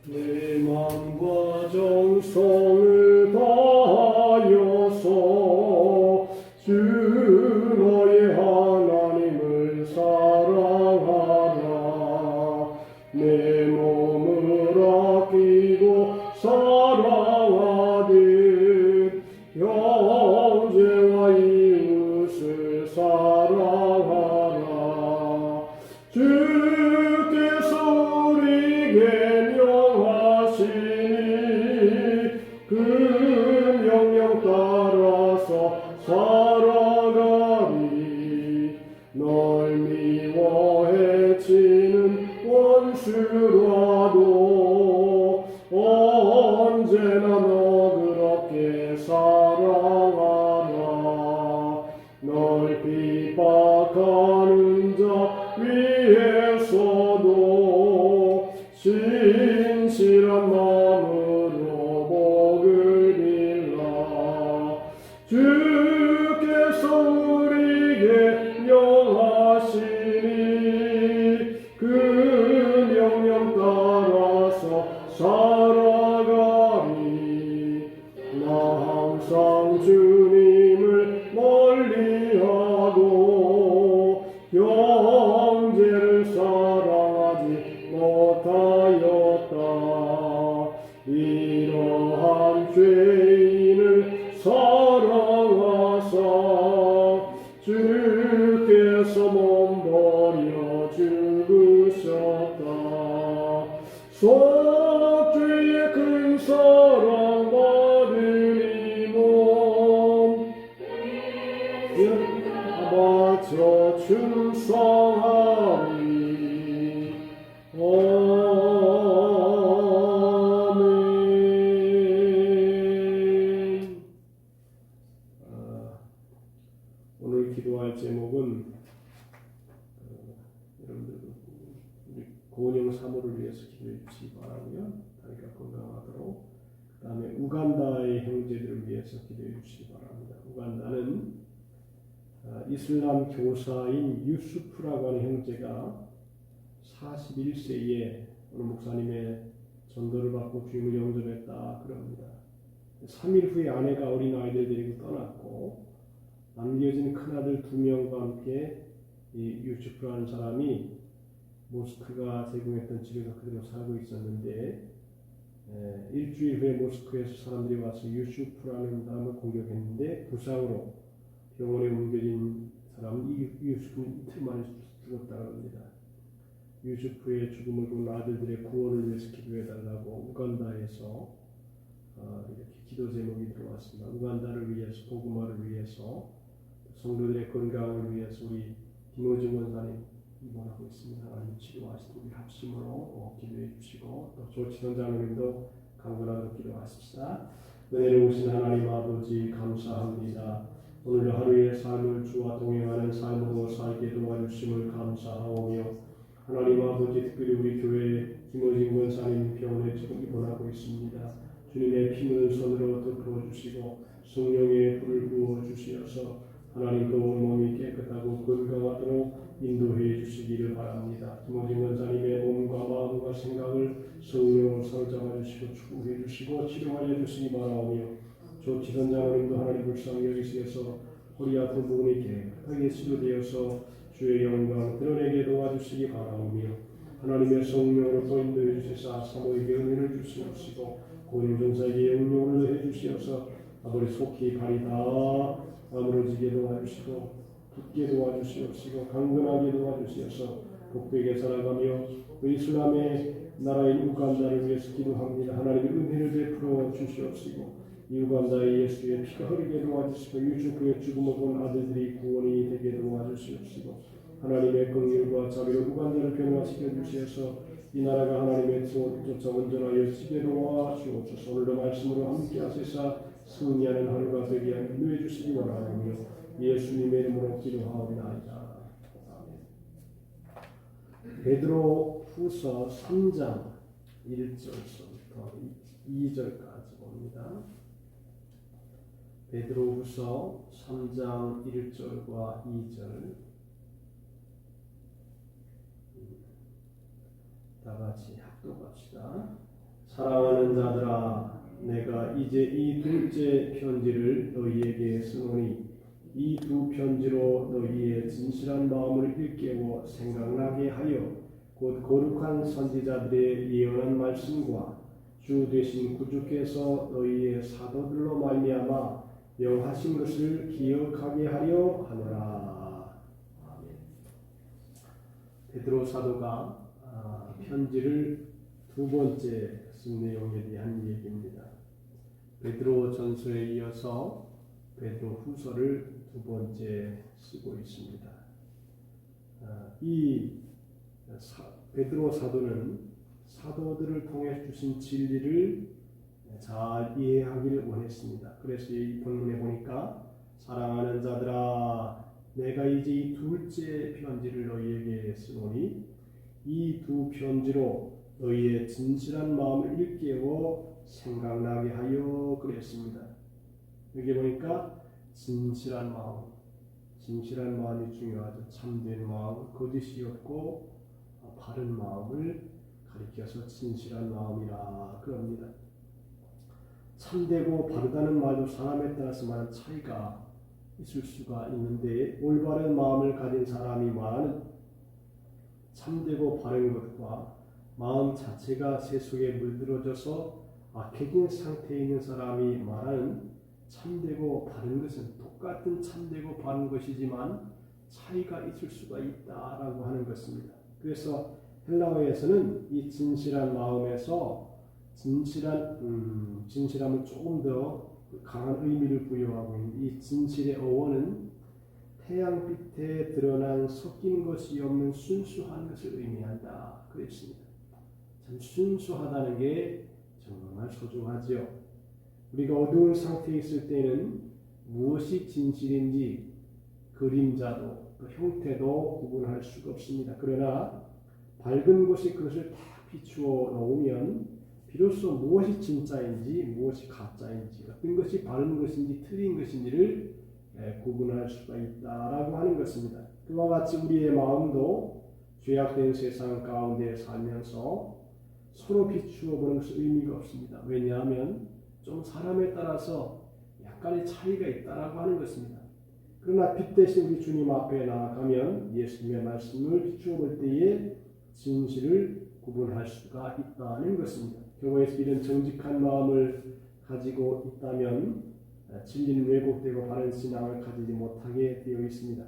내 맘과 정성을 다하여서 주 너의 하나님을 사랑하라. 내 몸을 아끼고 사랑하듯 형제와 이웃을 사랑하라. 주께서 우리에게 명하시니 그 명령 따라서 살아가리. 널 미워해 치는 원수라도 언제나 너그럽게 사랑하라. 널 핍박하는 자 위에서도 진실한 마음으로 복을 빌라. 주께서 우리에게 명하시니 그 명령 따라서 살아가리. 나 항상 주님을 멀리하고 형제를 사랑하지 못하였다. 이러한 죄인을 사랑하사 주께서 몸버려 죽으셨다. 속죄의 큰 사랑 받으니 몸 바쳐 충성하리. 아멘. 오늘 기도할 제목은 여러분들 우리 고은영 사모를 위해서 기도해 주시기 바라고요. 다리가 건강하도록. 그 다음에 우간다의 형제들을 위해서 기도해 주시기 바랍니다. 우간다는 이슬람 교사인 유수프라고 하는 형제가 41세에 어느 목사님의 전도를 받고 주님을 영접했다 그럽니다. 3일 후에 아내가 어린 아이들 데리고 떠났고 남겨진 큰아들 2명과 함께 이 유수프라는 사람이 모스크가 제공했던 집에서 그대로 살고 있었는데 일주일 후에 모스크에서 사람들이 와서 유수프라는 사람을 공격했는데 부상으로 병원에 옮겨진 사람은 유수프는 이틀 만에 죽었다고 합니다. 유수프의 죽음을 본 아들들의 구원을 위해서 기도해달라고 우간다에서 이렇게 기도 제목이 들어왔습니다. 우간다를 위해서, 복음화를 위해서, 성도들의 건강을 위해서 우리 김호중 원사님 입원하고 있습니다. 하나님 치료하시고 우리 합심으로 기도해 주시고 또 조치선 장로님도 강건하도록 기도하십시다. 은혜로우신 하나님 아버지 감사합니다. 오늘 하루의 삶을 주와 동행하는 삶으로 살게 도와주심을 감사하오며 하나님 아버지 특별히 우리 교회 김호진 권사님 병원에 지금 입원하고 있습니다. 주님의 피는 손으로 덮어주시고 성령의 불을 부어주시어서 하나님 그 온몸이 깨끗하고 건강하도록 인도해 주시기를 바랍니다. 김호진 권사님의 몸과 마음과 생각을 성령으로 사로잡아 주시고 축복해 주시고 치료하여 주시기 바라오며 조치선 장로님도 하나님 불쌍히 여기시어서 허리 아픈 부분이 깨끗하게 치료되어서 주의 영광 드러내게 도와주시기 바라오며 하나님의 성령으로 또 인도해 주시사 사모에게 은혜를 주시옵시고 고인 전사에게 영용을 해주시어서 아버지 속히 발이 다 아물어지게 도와주시고 굳게 도와주시옵시고 강건하게 도와주시어서 복되게 살아가며 이슬람의 나라인 우간다를 위해서 기도합니다. 하나님의 은혜를 베풀어 주시옵시고 이 우간다의 예수의 피가 흐르게 도와주시고 유수프의 죽음을 본 아들들이 구원이 되게 도와주시옵시고 하나님의 긍휼과 자비로 우간다를 변화시켜 주시어서 이 나라가 하나님의 쫓아 온전하여 지게로와 주옵소서. 오늘도 말씀으로 함께 하시사 승리하는 하루가 되게 하여 인도해 주시기 바라오며 예수님의 이름으로 기도하옵나이다. 베드로 후서 3장 1절부터 2절까지 봅니다. 베드로 후서 3장 1절과 2절 다 같이 합독합시다. 사랑하는 자들아, 내가 이제 이 둘째 편지를 너희에게 쓰노니 이 두 편지로 너희의 진실한 마음을 일깨워 생각나게 하여 곧 거룩한 선지자들의 예언한 말씀과 주 되신 구주께서 너희의 사도들로 말미암아 명하신 것을 기억하게 하려 하노라. 아멘. 베드로 사도가 편지를 두 번째 쓴 내용에 대한 얘기입니다. 베드로 전서에 이어서 베드로 후서를 두 번째 쓰고 있습니다. 베드로 사도는 사도들을 통해 주신 진리를 잘 이해하기를 원했습니다. 그래서 이 본문에 보니까 사랑하는 자들아, 내가 이제 이 둘째 편지를 너희에게 쓰노니 이 두 편지로 너희의 진실한 마음을 일깨워 생각나게 하여 그랬습니다. 여기 보니까 진실한 마음이 중요하죠. 참된 마음, 거짓이 없고 바른 마음을 가리켜서 진실한 마음이라 그럽니다. 참되고 바르다는 말도 사람에 따라서 많은 차이가 있을 수가 있는데 올바른 마음을 가진 사람이 말하는 참되고 바른 것과 마음 자체가 세속에 물들어져서 악해진 상태에 있는 사람이 말하는 참되고 바른 것은 똑같은 참되고 바른 것이지만 차이가 있을 수가 있다라고 하는 것입니다. 그래서 헬라어에서는 이 진실한 마음에서 진실함을 조금 더 강한 의미를 부여하고 있는 이 진실의 어원은 태양빛에 드러난 섞인 것이 없는 순수한 것을 의미한다 그랬습니다. 참 순수하다는 게 정말 소중하지요. 우리가 어두운 상태에 있을 때는 무엇이 진실인지 그림자도 또 형태도 구분할 수가 없습니다. 그러나 밝은 곳에 그것을 다 비추어 놓으면 비로소 무엇이 진짜인지 무엇이 가짜인지 어떤 것이 바른 것인지 틀린 것인지를 구분할 수가 있다라고 하는 것입니다. 그와 같이 우리의 마음도 죄악된 세상 가운데 살면서 서로 비추어 보는 것은 의미가 없습니다. 왜냐하면 좀 사람에 따라서 약간의 차이가 있다라고 하는 것입니다. 그러나 빛 대신 우리 주님 앞에 나아가면 예수님의 말씀을 비추어 볼 때에 진실을 구분할 수가 있다는 것입니다. 교회에서 이런 정직한 마음을 가지고 있다면 진리는 왜곡되고 바른 신앙을 가지지 못하게 되어 있습니다.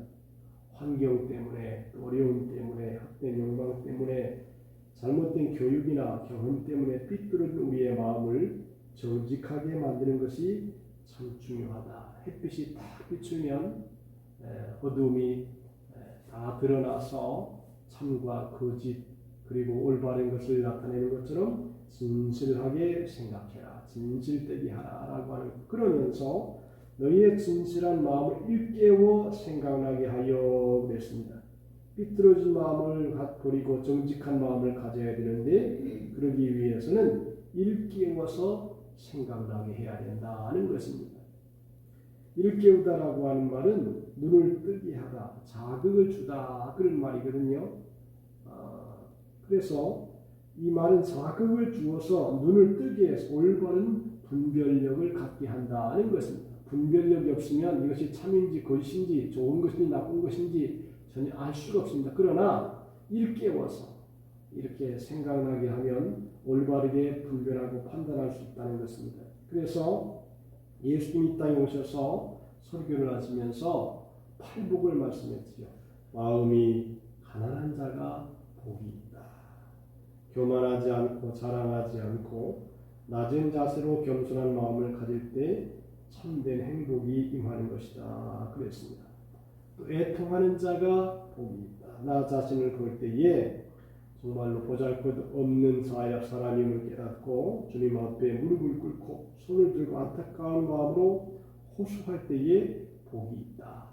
환경 때문에, 또 어려움 때문에, 헛된 욕망 때문에, 잘못된 교육이나 경험 때문에 삐뚤어진 우리의 마음을 정직하게 만드는 것이 참 중요하다. 햇빛이 딱 비추면 어둠이 다 드러나서 참과 거짓 그리고 올바른 것을 나타내는 것처럼 진실하게 생각해라. 진실되게 하라라고 하는 그러면서 너희의 진실한 마음을 일깨워 생각나게 하여 그랬습니다. 삐뚤어진 마음을 버리고 정직한 마음을 가져야 되는데 그러기 위해서는 일깨워서 생각나게 해야 된다는 것입니다. 일깨우다라고 하는 말은 눈을 뜨게 하다, 자극을 주다 그런 말이거든요. 그래서 이 말은 자극을 주어서 눈을 뜨게 해서 올바른 분별력을 갖게 한다는 것입니다. 분별력이 없으면 이것이 참인지 거짓인지 좋은 것인지 나쁜 것인지 전혀 알 수가 없습니다. 그러나 일깨워서 이렇게 생각나게 하면 올바르게 분별하고 판단할 수 있다는 것입니다. 그래서 예수님이 이 땅에 오셔서 설교를 하시면서 팔복을 말씀했지요. 마음이 가난한 자가 복이 있다. 교만하지 않고 자랑하지 않고 낮은 자세로 겸손한 마음을 가질 때 참된 행복이 임하는 것이다 그랬습니다. 또 애통하는 자가 복이 있다. 나 자신을 볼 때에 정말로 보잘것없는 사람임을 깨닫고 주님 앞에 무릎을 꿇고 손을 들고 안타까운 마음으로 호소할 때에 복이 있다.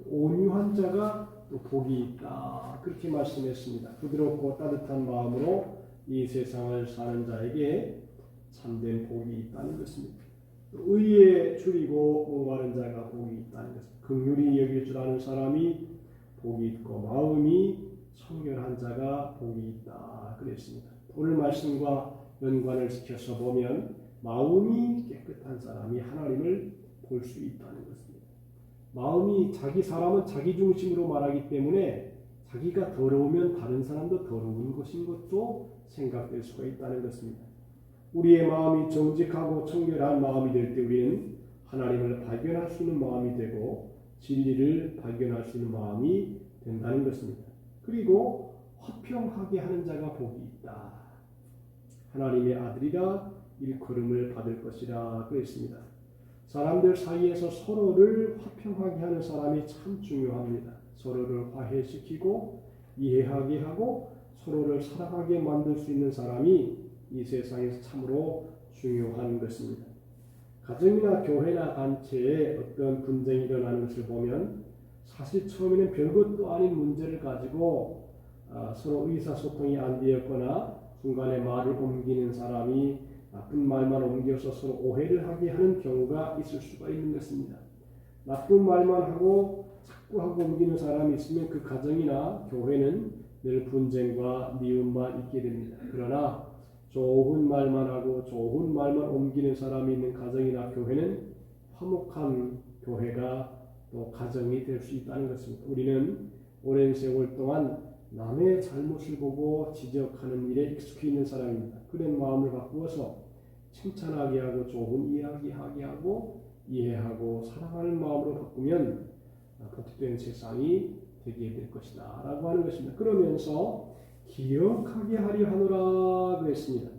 온유한 자가 또 복이 있다. 그렇게 말씀했습니다. 부드럽고 따뜻한 마음으로 이 세상을 사는 자에게 참된 복이 있다는 것입니다. 의에 줄이고 옹호하는 자가 복이 있다는 것입니다. 긍휼히 여길 줄 아는 사람이 복이 있고 마음이 청결한 자가 복이 있다 그랬습니다. 오늘 말씀과 연관을 시켜서 보면 마음이 깨끗한 사람이 하나님을 볼 수 있다는 것입니다. 마음이 사람은 자기 중심으로 말하기 때문에 자기가 더러우면 다른 사람도 더러운 것인 것도 생각될 수가 있다는 것입니다. 우리의 마음이 정직하고 청결한 마음이 될 때 우리는 하나님을 발견할 수 있는 마음이 되고 진리를 발견할 수 있는 마음이 된다는 것입니다. 그리고 화평하게 하는 자가 복이 있다. 하나님의 아들이라 일컬음을 받을 것이라 그랬습니다. 사람들 사이에서 서로를 화평하게 하는 사람이 참 중요합니다. 서로를 화해시키고 이해하게 하고 서로를 사랑하게 만들 수 있는 사람이 이 세상에서 참으로 중요한 것입니다. 가정이나 교회나 단체에 어떤 분쟁이 일어나는 것을 보면 사실 처음에는 별것도 아닌 문제를 가지고 서로 의사소통이 안 되었거나 중간에 말을 옮기는 사람이 나쁜 말만 옮겨서 서로 오해를 하게 하는 경우가 있을 수가 있는 것입니다. 나쁜 말만 하고 자꾸 하고 옮기는 사람이 있으면 그 가정이나 교회는 늘 분쟁과 미움만 있게 됩니다. 그러나 좋은 말만 하고 좋은 말만 옮기는 사람이 있는 가정이나 교회는 화목한 교회가 또 가정이 될 수 있다는 것입니다. 우리는 오랜 세월 동안 남의 잘못을 보고 지적하는 일에 익숙해 있는 사람입니다. 그런 마음을 바꾸어서 칭찬하게 하고 좋은 이야기하게 하고 이해하고 사랑하는 마음으로 바꾸면 복된 세상이 되게 될 것이다 라고 하는 것입니다. 그러면서 기억하게 하려 하노라 그랬습니다.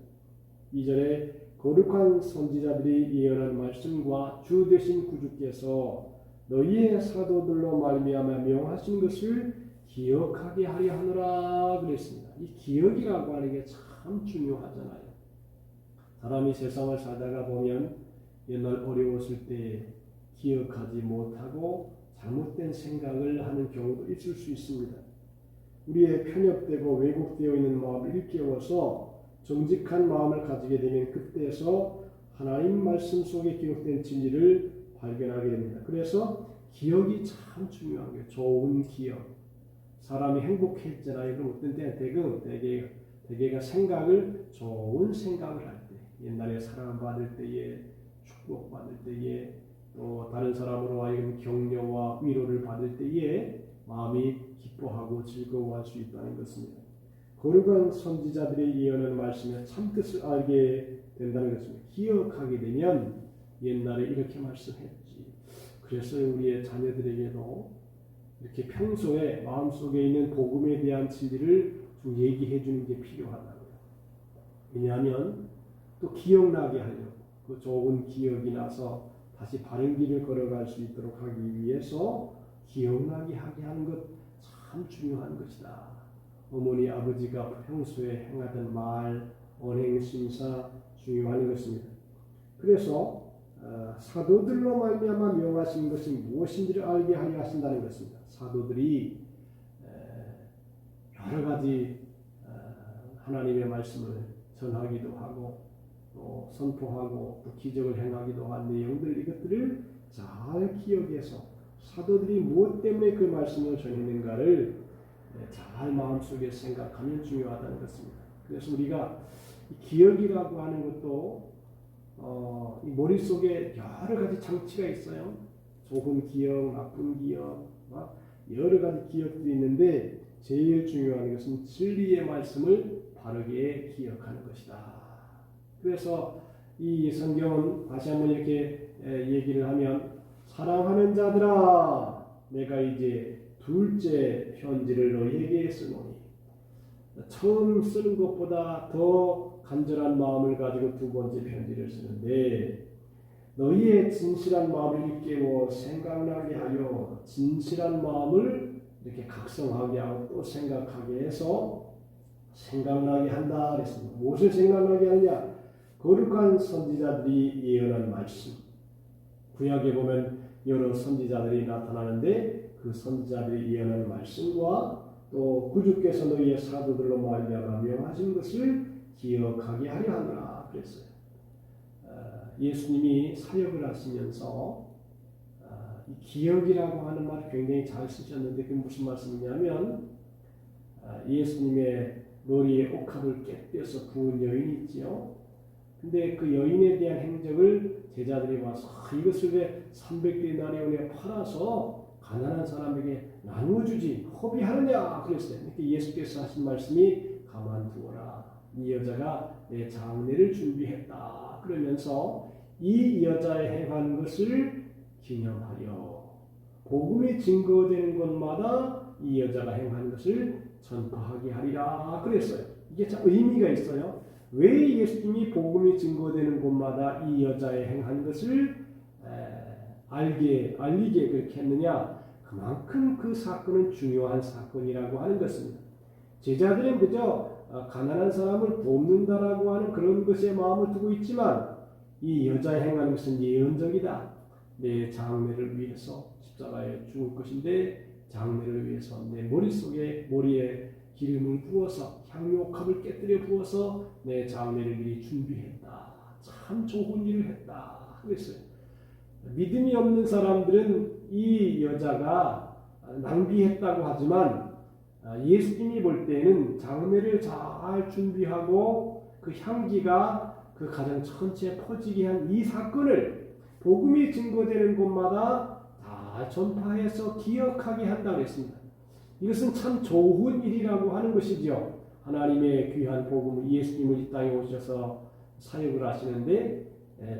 이전에 거룩한 선지자들이 예언한 말씀과 주 되신 구주께서 너희의 사도들로 말미암아 명하신 것을 기억하게 하려 하노라 그랬습니다. 이 기억이라고 하는 게 참 중요하잖아요. 사람이 세상을 살다가 보면 옛날 어려웠을 때 기억하지 못하고 잘못된 생각을 하는 경우도 있을 수 있습니다. 우리의 편협되고 왜곡되어 있는 마음을 일깨워서 정직한 마음을 가지게 되면 그때에서 하나님 말씀 속에 기록된 진리를 발견하게 됩니다. 그래서 기억이 참 중요한 거예요. 좋은 기억. 사람이 행복했잖아요. 그럼 어떤 때는 대개가 생각을 좋은 생각을 할 때, 옛날에 사랑받을 때에, 축복받을 때에, 또 다른 사람으로 하여금 격려와 위로를 받을 때에 마음이 기뻐하고 즐거워할 수 있다는 것입니다. 거룩한 선지자들의 예언하는 말씀에 참뜻을 알게 된다는 것입니다. 기억하게 되면 옛날에 이렇게 말씀했지. 그래서 우리의 자녀들에게도 이렇게 평소에 마음속에 있는 복음에 대한 진리를 좀 얘기해 주는 게 필요하다고요. 왜냐하면 또 기억나게 하려고 그 좋은 기억이 나서 다시 바른 길을 걸어갈 수 있도록 하기 위해서 기억나게 하게 하는 것 참 중요한 것이다. 어머니 아버지가 평소에 행하던 말, 언행, 심사 중요한 것입니다. 그래서 사도들로 말미암아 명하신 것이 무엇인지를 알게 하려 하신다는 것입니다. 사도들이 여러 가지 하나님의 말씀을 전하기도 하고 또 선포하고 또 기적을 행하기도 한 내용들 이것들을 잘 기억해서 사도들이 무엇 때문에 그 말씀을 전했는가를 잘 마음속에 생각하면 중요하다는 것입니다. 그래서 우리가 기억이라고 하는 것도 이 머릿속에 여러 가지 장치가 있어요. 좋은 기억, 나쁜 기억, 여러 가지 기억들이 있는데 제일 중요한 것은 진리의 말씀을 바르게 기억하는 것이다. 그래서 이 성경은 다시 한번 이렇게 얘기를 하면 사랑하는 자들아 내가 이제 둘째 편지를 너희에게 쓰노니 처음 쓰는 것보다 더 간절한 마음을 가지고 두 번째 편지를 쓰는데 너희의 진실한 마음을 일깨워 생각나게 하여 진실한 마음을 이렇게 각성하게 하고 또 생각하게 해서 생각나게 한다 그랬습니다. 무엇을 생각나게 하느냐? 거룩한 선지자들이 예언한 말씀. 구약에 보면 여러 선지자들이 나타나는데 그 선지자들이 예언한 말씀과 또 구주께서 너희의 사도들로 말미암아 명하신 것을 기억하게 하려 하노라 그랬어요. 예수님이 사역을 하시면서 이 기억이라고 하는 말을 굉장히 잘 쓰셨는데 그게 무슨 말씀이냐면 예수님의 머리에 옥합을 깨뜨려서 부은 여인이 있지요. 근데 그 여인에 대한 행적을 제자들이 와서 이것을 왜 300데나리온에 팔아서 가난한 사람에게 나누어주지 허비하느냐 그랬어요. 그러니까 예수께서 하신 말씀이 가만두어라. 이 여자가 내 장례를 준비했다. 그러면서 이 여자의 행한 것을 기념하여 복음이 증거되는 곳마다 이 여자가 행한 것을 전파하게 하리라 그랬어요. 이게 참 의미가 있어요. 왜 예수님이 복음이 증거되는 곳마다 이 여자의 행한 것을 알리게 그렇게 했느냐? 그만큼 그 사건은 중요한 사건이라고 하는 것입니다. 제자들은 그저 가난한 사람을 돕는다라고 하는 그런 것에 마음을 두고 있지만 이 여자의 행하는 것은 예언적이다. 내 장례를 위해서 십자가에 죽을 것인데 장례를 위해서 내 머리에 기름을 부어서 향유옥합을 깨뜨려 부어서 내 장례를 미리 준비했다. 참 좋은 일을 했다. 그랬어요. 믿음이 없는 사람들은 이 여자가 낭비했다고 하지만 예수님이 볼 때는 장례를 잘 준비하고 그 향기가 그 가정 전체에 퍼지게 한 이 사건을 복음이 증거되는 곳마다 다 전파해서 기억하게 한다고 했습니다. 이것은 참 좋은 일이라고 하는 것이죠. 하나님의 귀한 복음, 예수님은 이 땅에 오셔서 사역을 하시는데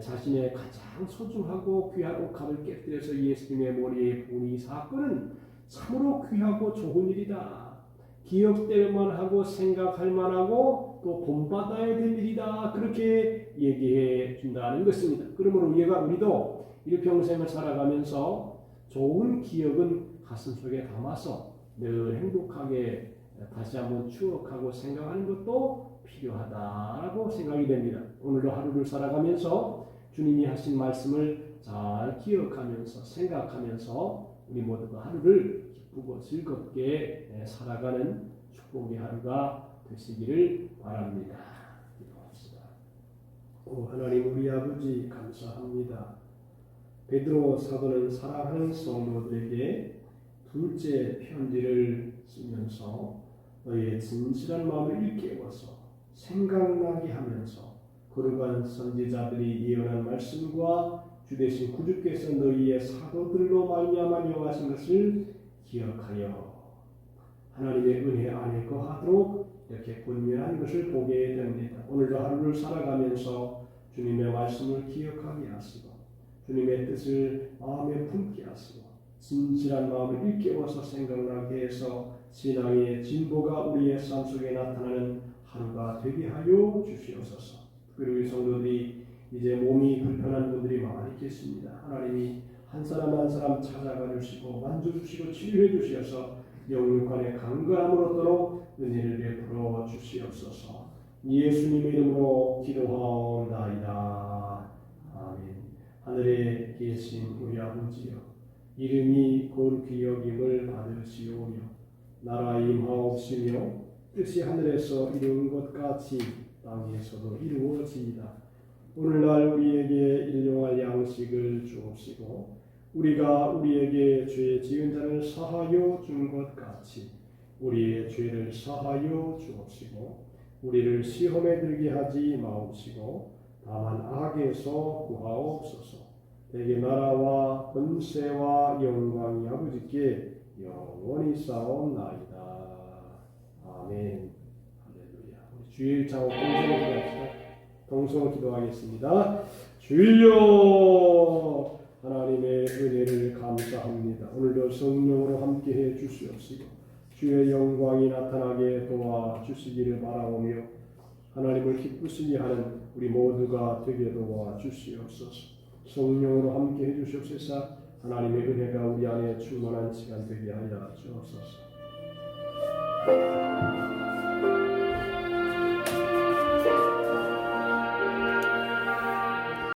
자신의 가장 소중하고 귀한 옥합을 깨뜨려서 예수님의 머리에 부은 이 사건은 참으로 귀하고 좋은 일이다. 기억될 만하고 생각할 만하고 또 본받아야 될 일이다. 그렇게 얘기해 준다는 것입니다. 그러므로 우리도 일평생을 살아가면서 좋은 기억은 가슴속에 담아서 늘 행복하게 다시 한번 추억하고 생각하는 것도 필요하다라고 생각이 됩니다. 오늘도 하루를 살아가면서 주님이 하신 말씀을 잘 기억하면서 생각하면서 우리 모두가 하루를 기쁘고 즐겁게 살아가는 축복의 하루가 되시기를 바랍니다. 기도합시다. 오 하나님 우리 아버지 감사합니다. 베드로 사도는 사랑하는 성도들에게 둘째 편지를 쓰면서 너희의 진실한 마음을 일깨워서 생각나게 하면서 거룩한 선지자들이 예언한 말씀과 주되신 구주께서 너희의 사도들로 말미암아 명하신 것을 기억하여 하나님의 은혜 안에 거하도록 이렇게 권면한 것을 보게 됩니다. 오늘도 하루를 살아가면서 주님의 말씀을 기억하게 하시고 주님의 뜻을 마음에 품게 하시고 진실한 마음을 일깨워서 생각나게 해서 신앙의 진보가 우리의 삶 속에 나타나는 하루가 되게 하여 주시옵소서. 그리고 이 성도들이 이제 몸이 불편한 분들이 많이 계십니다. 하나님이 한 사람 한 사람 찾아가 주시고 만져주시고 치료해 주시어서 영육간의 강건함을 얻도록 은혜를 베풀어 주시옵소서. 예수님의 이름으로 기도하옵나이다. 아멘. 하늘에 계신 우리 아버지여, 이름이 거룩히 여김을 받으시오며 나라 임하옵시며 뜻이 하늘에서 이룬 것 같이 땅에서도 이루어지이다. 오늘날 우리에게 일용할 양식을 주옵시고 우리가 우리에게 죄 지은 자를 사하여 준 것 같이 우리의 죄를 사하여 주옵시고 우리를 시험에 들게 하지 마옵시고 다만 악에서 구하옵소서. 내게 나라와 권세와 영광이 아버지께 영원히 쌓옵나이다. 아멘. 할렐루야. 우리 주일 작업 동성으로 기도하겠습니다. 주여 하나님의 은혜를 감사합니다. 오늘도 성령으로 함께해 주시옵시고 주의 영광이 나타나게 도와주시기를 바라오며 하나님을 기쁘시게 하는 우리 모두가 되게 도와주시옵소서. 성령으로 함께해 주시옵소서. 하나님의 은혜가 우리 안에 충만한 시간 되게 하여 주옵소서.